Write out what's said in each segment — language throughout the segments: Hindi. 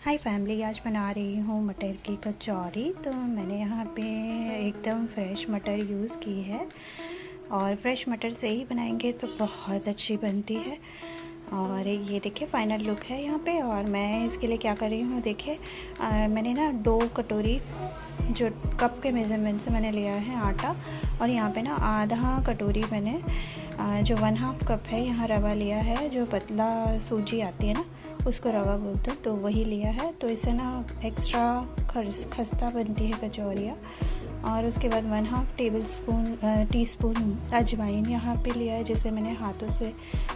हाय फैमिली, आज बना रही हूँ मटर की कचौरी। तो मैंने यहाँ पे एकदम फ्रेश मटर यूज़ की है और फ्रेश मटर से ही बनाएंगे तो बहुत अच्छी बनती है। और ये देखिए फाइनल लुक है यहाँ पे। और मैं इसके लिए क्या कर रही हूँ, देखिए मैंने ना 2 कटोरी जो कप के मेज़रमेंट से मैंने लिया है आटा, और यहाँ पे ना आधा कटोरी मैंने जो 1/2 कप है यहाँ रवा लिया है। जो पतला सूजी आती है ना, उसको रवा बोलते हैं, तो वही लिया है। तो इससे ना एक्स्ट्रा खस्ता बनती है कचौरियाँ। और उसके बाद 1/2 टीस्पून अजवाइन यहाँ पे लिया है, जिसे मैंने हाथों से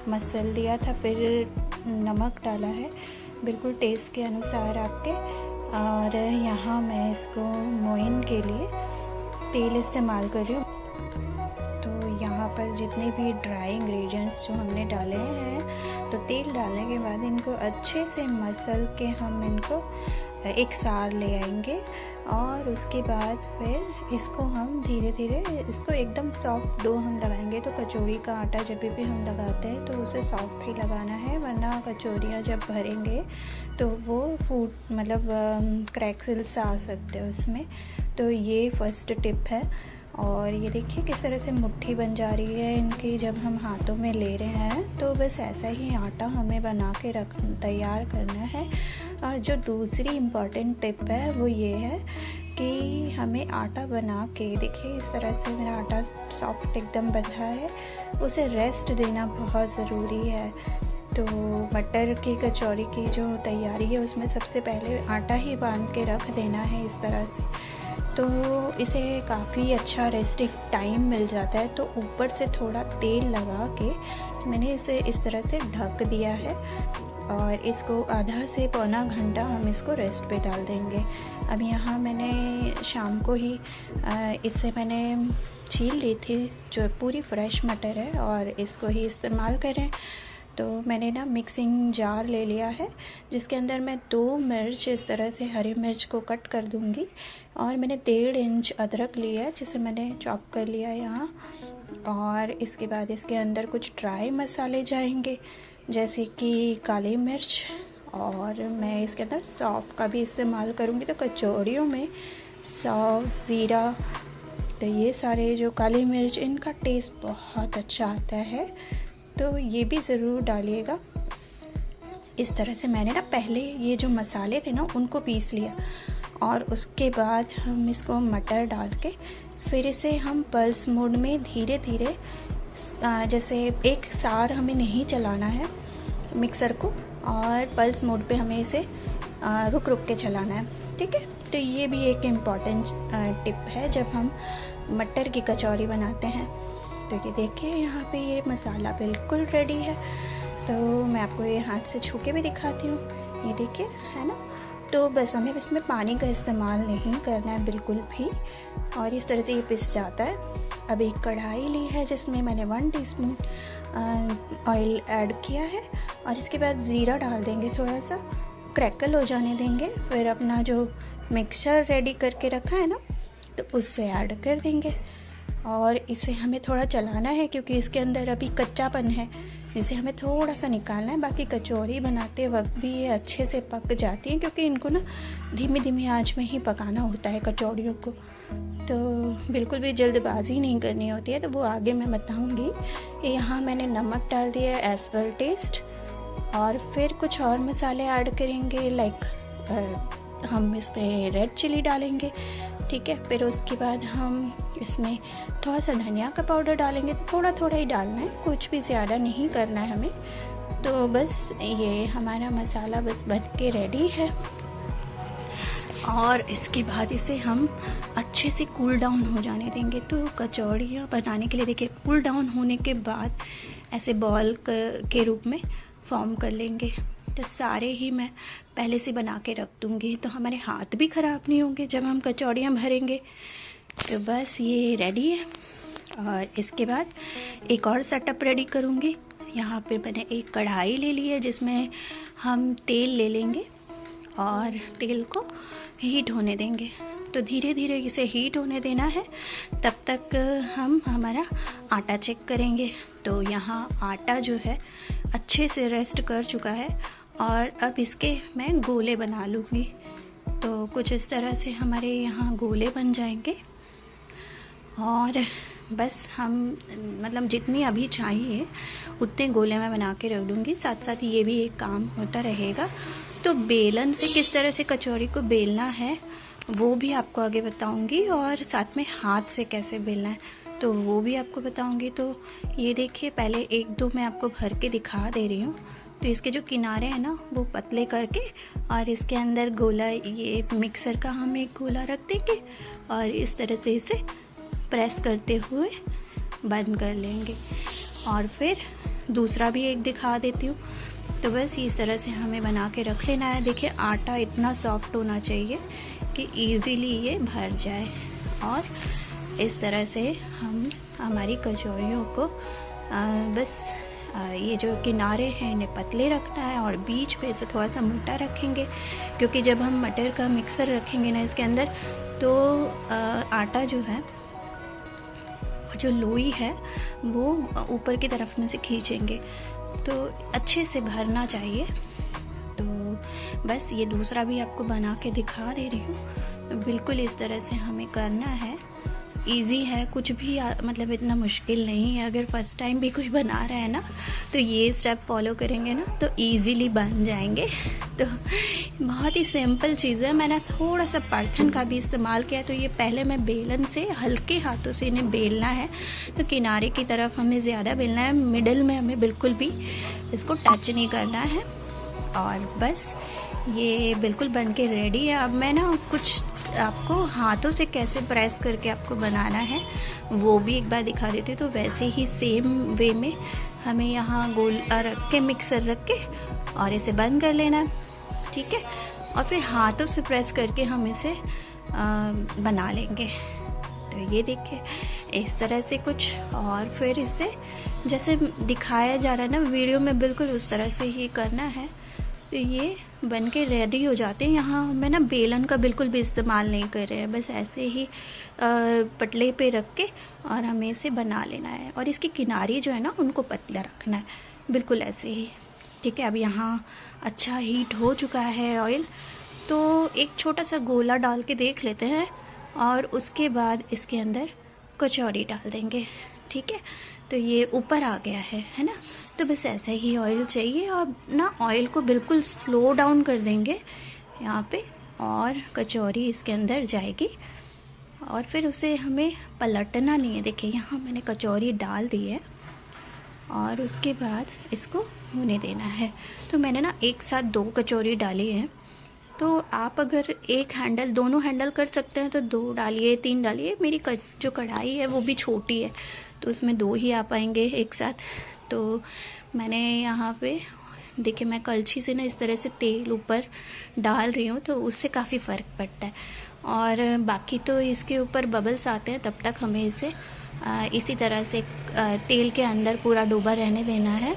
मसल दिया था। फिर नमक डाला है बिल्कुल टेस्ट के अनुसार आपके। और यहाँ मैं इसको मोइन के लिए तेल इस्तेमाल कर रही हूँ। तो यहाँ पर जितने भी ड्राई इंग्रेडिएंट्स जो हमने डाले हैं, तो तेल डालने के बाद इनको अच्छे से मसल के हम इनको एक सार ले आएंगे। और उसके बाद फिर इसको हम धीरे धीरे इसको एकदम सॉफ्ट डो हम लगाएंगे। तो कचौड़ी का आटा जब भी हम लगाते हैं तो उसे सॉफ्ट ही लगाना है, वरना कचौरियाँ जब भरेंगे तो वो फूट क्रैक्स आ सकते हैं उसमें। तो ये फर्स्ट टिप है। और ये देखिए किस तरह से मुट्ठी बन जा रही है इनकी जब हम हाथों में ले रहे हैं। तो बस ऐसा ही आटा हमें बना के तैयार करना है। और जो दूसरी इम्पॉर्टेंट टिप है वो ये है कि हमें आटा बना के, देखिए इस तरह से मेरा आटा सॉफ्ट एकदम बंधा है, उसे रेस्ट देना बहुत ज़रूरी है। तो मटर की कचौरी की जो तैयारी है उसमें सबसे पहले आटा ही बांध के रख देना है इस तरह से। तो इसे काफ़ी अच्छा रेस्टिंग टाइम मिल जाता है। तो ऊपर से थोड़ा तेल लगा के मैंने इसे इस तरह से ढक दिया है। और इसको आधा से पौना घंटा हम इसको रेस्ट पे डाल देंगे। अब यहाँ मैंने शाम को ही इसे मैंने छील ली थी, जो पूरी फ्रेश मटर है, और इसको ही इस्तेमाल करें। तो मैंने ना मिक्सिंग जार ले लिया है, जिसके अंदर मैं 2 मिर्च इस तरह से हरी मिर्च को कट कर दूंगी। और मैंने 1.5 इंच अदरक लिया है, जिसे मैंने चॉप कर लिया है यहाँ। और इसके बाद इसके अंदर कुछ ड्राई मसाले जाएंगे, जैसे कि काली मिर्च, और मैं इसके अंदर सौंफ का भी इस्तेमाल करूँगी। तो कचौड़ियों में सौंफ, ज़ीरा, तो ये सारे जो काली मिर्च, इनका टेस्ट बहुत अच्छा आता है, तो ये भी ज़रूर डालिएगा। इस तरह से मैंने ना पहले ये जो मसाले थे ना उनको पीस लिया। और उसके बाद हम इसको मटर डाल के फिर इसे हम पल्स मोड में धीरे धीरे, जैसे एक सार हमें नहीं चलाना है मिक्सर को, और पल्स मोड पे हमें इसे रुक रुक के चलाना है, ठीक है। तो ये भी एक इम्पॉर्टेंट टिप है जब हम मटर की कचौरी बनाते हैं। तो ये देखिए यहाँ पे ये मसाला बिल्कुल रेडी है। तो मैं आपको ये हाथ से छू के भी दिखाती हूँ, ये देखिए, है ना। तो बस हमें इसमें पानी का इस्तेमाल नहीं करना है बिल्कुल भी, और इस तरह से ये पिस जाता है। अब एक कढ़ाई ली है जिसमें मैंने 1 टीस्पून ऑयल ऐड किया है, और इसके बाद ज़ीरा डाल देंगे, थोड़ा सा क्रैकल हो जाने देंगे। फिर अपना जो मिक्सचर रेडी करके रखा है ना, तो उससे ऐड कर देंगे। और इसे हमें थोड़ा चलाना है क्योंकि इसके अंदर अभी कच्चापन है, इसे हमें थोड़ा सा निकालना है। बाकी कचौरी बनाते वक्त भी ये अच्छे से पक जाती हैं, क्योंकि इनको ना धीमी धीमी आंच में ही पकाना होता है कचौड़ियों को। तो बिल्कुल भी जल्दबाजी नहीं करनी होती है, तो वो आगे मैं बताऊंगी। यहाँ मैंने नमक डाल दिया है एज़ पर टेस्ट, और फिर कुछ और मसाले ऐड करेंगे, लाइक हम इसमें रेड चिली डालेंगे, ठीक है। फिर उसके बाद हम इसमें थोड़ा सा धनिया का पाउडर डालेंगे, थोड़ा थोड़ा ही डालना है, कुछ भी ज़्यादा नहीं करना है हमें। तो बस ये हमारा मसाला बस बन के रेडी है। और इसके बाद इसे हम अच्छे से कूल डाउन हो जाने देंगे। तो कचौड़ियाँ बनाने के लिए देखिए कूल डाउन होने के बाद ऐसे बॉल के रूप में फॉर्म कर लेंगे। तो सारे ही मैं पहले से बना के रख दूँगी, तो हमारे हाथ भी ख़राब नहीं होंगे जब हम कचौड़ियाँ भरेंगे। तो बस ये रेडी है। और इसके बाद एक और सेटअप रेडी करूँगी। यहाँ पे मैंने एक कढ़ाई ले ली है, जिसमें हम तेल ले लेंगे और तेल को हीट होने देंगे। तो धीरे धीरे इसे हीट होने देना है, तब तक हम हमारा आटा चेक करेंगे। तो यहाँ आटा जो है अच्छे से रेस्ट कर चुका है, और अब इसके मैं गोले बना लूँगी। तो कुछ इस तरह से हमारे यहाँ गोले बन जाएंगे और बस हम मतलब जितनी अभी चाहिए उतने गोले मैं बना के रख दूँगी। साथ साथ ये भी एक काम होता रहेगा। तो बेलन से किस तरह से कचौड़ी को बेलना है वो भी आपको आगे बताऊँगी, और साथ में हाथ से कैसे बेलना है तो वो भी आपको बताऊँगी। तो ये देखिए, पहले एक दो मैं आपको भर के दिखा दे रही हूँ। तो इसके जो किनारे हैं ना वो पतले करके और इसके अंदर गोला, ये मिक्सर का हम एक गोला रख देंगे और इस तरह से इसे प्रेस करते हुए बंद कर लेंगे। और फिर दूसरा भी एक दिखा देती हूँ। तो बस इस तरह से हमें बना के रख लेना है। देखिए आटा इतना सॉफ्ट होना चाहिए कि इजीली ये भर जाए, और इस तरह से हम हमारी कचौड़ियों को बस ये जो किनारे हैं इन्हें पतले रखना है और बीच पे इसे थोड़ा सा मोटा रखेंगे, क्योंकि जब हम मटर का मिक्सर रखेंगे ना इसके अंदर तो आटा जो है, जो लोई है वो ऊपर की तरफ में से खींचेंगे, तो अच्छे से भरना चाहिए। तो बस ये दूसरा भी आपको बना के दिखा दे रही हूँ। बिल्कुल इस तरह से हमें करना है। इजी है, कुछ भी मतलब इतना मुश्किल नहीं है। अगर फर्स्ट टाइम भी कोई बना रहा है ना तो ये स्टेप फॉलो करेंगे ना तो इजीली बन जाएंगे। तो बहुत ही सिंपल चीज़ है। मैंने थोड़ा सा परथन का भी इस्तेमाल किया। तो ये पहले मैं बेलन से हल्के हाथों से इन्हें बेलना है। तो किनारे की तरफ हमें ज़्यादा बेलना है, मिडिल में हमें बिल्कुल भी इसको टच नहीं करना है। और बस ये बिल्कुल बन के रेडी है। अब मैं ना कुछ आपको हाथों से कैसे प्रेस करके आपको बनाना है वो भी एक बार दिखा देती हूँ। तो वैसे ही सेम वे में हमें यहाँ गोल रख के, मिक्सर रख के और इसे बंद कर लेना, ठीक है। और फिर हाथों से प्रेस करके हम इसे बना लेंगे। तो ये देखिए इस तरह से कुछ, और फिर इसे जैसे दिखाया जा रहा है ना वीडियो में, बिल्कुल उस तरह से ही करना है। तो ये बन के रेडी हो जाते हैं। यहाँ मैं ना बेलन का बिल्कुल भी इस्तेमाल नहीं कर रहे हैं, बस ऐसे ही पटले पे रख के और हमें इसे बना लेना है। और इसके किनारे जो है ना उनको पतला रखना है, बिल्कुल ऐसे ही, ठीक है। अब यहाँ अच्छा हीट हो चुका है ऑयल, तो एक छोटा सा गोला डाल के देख लेते हैं और उसके बाद इसके अंदर कचौड़ी डाल देंगे, ठीक है। तो ये ऊपर आ गया है ना। तो बस ऐसा ही ऑयल चाहिए। और ना ऑयल को बिल्कुल स्लो डाउन कर देंगे यहाँ पे, और कचौड़ी इसके अंदर जाएगी। और फिर उसे हमें पलटना नहीं है। देखिए यहाँ मैंने कचौड़ी डाल दी है और उसके बाद इसको होने देना है। तो मैंने ना एक साथ 2 कचौड़ी डाली है। तो आप अगर एक हैंडल, दोनों हैंडल कर सकते हैं तो 2 डालिए, 3 डालिए। मेरी जो कढ़ाई है वो भी छोटी है तो उसमें 2 ही आ पाएंगे एक साथ। तो मैंने यहाँ पे देखिए, मैं कलछी से ना इस तरह से तेल ऊपर डाल रही हूँ, तो उससे काफ़ी फ़र्क पड़ता है। और बाकी तो इसके ऊपर बबल्स आते हैं, तब तक हमें इसे इसी तरह से तेल के अंदर पूरा डूबा रहने देना है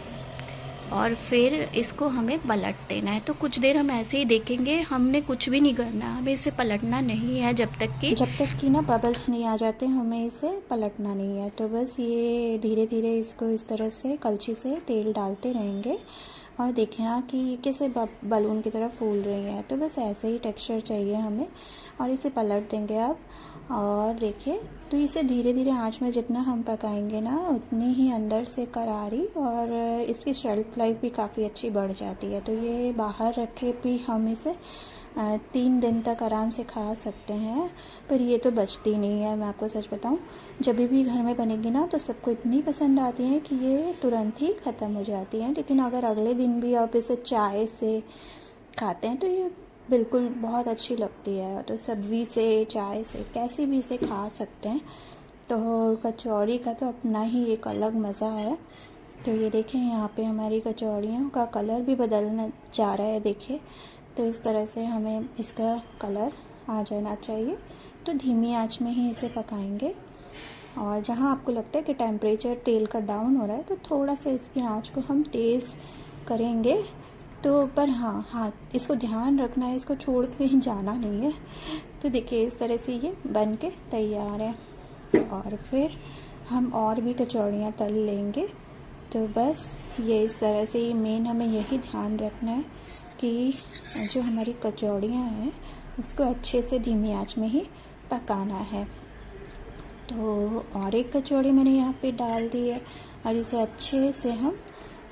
और फिर इसको हमें पलट देना है। तो कुछ देर हम ऐसे ही देखेंगे, हमने कुछ भी नहीं करना, हमें इसे पलटना नहीं है जब तक कि ना बबल्स नहीं आ जाते, हमें इसे पलटना नहीं है। तो बस ये धीरे धीरे इसको इस तरह से कलछी से तेल डालते रहेंगे और देखना कि कैसे बलून की तरह फूल रही है। तो बस ऐसे ही टेक्सचर चाहिए हमें और इसे पलट देंगे आप। और देखिए, तो इसे धीरे धीरे आंच में जितना हम पकाएंगे ना उतनी ही अंदर से करारी और इसकी शेल्फ लाइफ भी काफ़ी अच्छी बढ़ जाती है। तो ये बाहर रखे भी हम इसे 3 दिन तक आराम से खा सकते हैं। पर ये तो बचती नहीं है, मैं आपको सच बताऊं, जब भी घर में बनेगी ना तो सबको इतनी पसंद आती है कि ये तुरंत ही ख़त्म हो जाती है। लेकिन अगर अगले दिन भी आप इसे चाय से खाते हैं तो ये बिल्कुल बहुत अच्छी लगती है। तो सब्ज़ी से, चाय से, कैसे भी इसे खा सकते हैं। तो कचौड़ी का तो अपना ही एक अलग मज़ा है। तो ये देखें, यहाँ पे हमारी कचौड़ियों का कलर भी बदलना जा रहा है, देखिए। तो इस तरह से हमें इसका कलर आ जाना चाहिए। तो धीमी आंच में ही इसे पकाएंगे और जहाँ आपको लगता है कि टेम्परेचर तेल का डाउन हो रहा है तो थोड़ा सा इसकी आंच को हम तेज़ करेंगे। तो पर हाँ, इसको ध्यान रखना है, इसको छोड़ के कहीं जाना नहीं है। तो देखिए इस तरह से ये बन के तैयार है और फिर हम और भी कचौड़ियाँ तल लेंगे। तो बस ये इस तरह से ही मेन हमें यही ध्यान रखना है कि जो हमारी कचौड़ियाँ हैं उसको अच्छे से धीमी आंच में ही पकाना है। तो और एक कचौड़ी मैंने यहाँ पे डाल दी है और इसे अच्छे से हम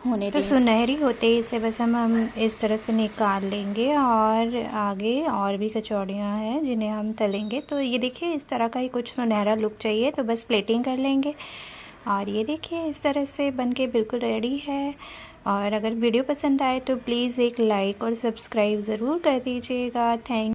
होने देंगे। तो सुनहरी होते ही इसे बस हम इस तरह से निकाल लेंगे और आगे और भी कचौड़ियाँ हैं जिन्हें हम तलेंगे। तो ये देखिए इस तरह का ही कुछ सुनहरा लुक चाहिए, तो बस प्लेटिंग कर लेंगे। और ये देखिए इस तरह से बनके बिल्कुल रेडी है। और अगर वीडियो पसंद आए तो प्लीज़ एक लाइक और सब्सक्राइब ज़रूर कर दीजिएगा। थैंक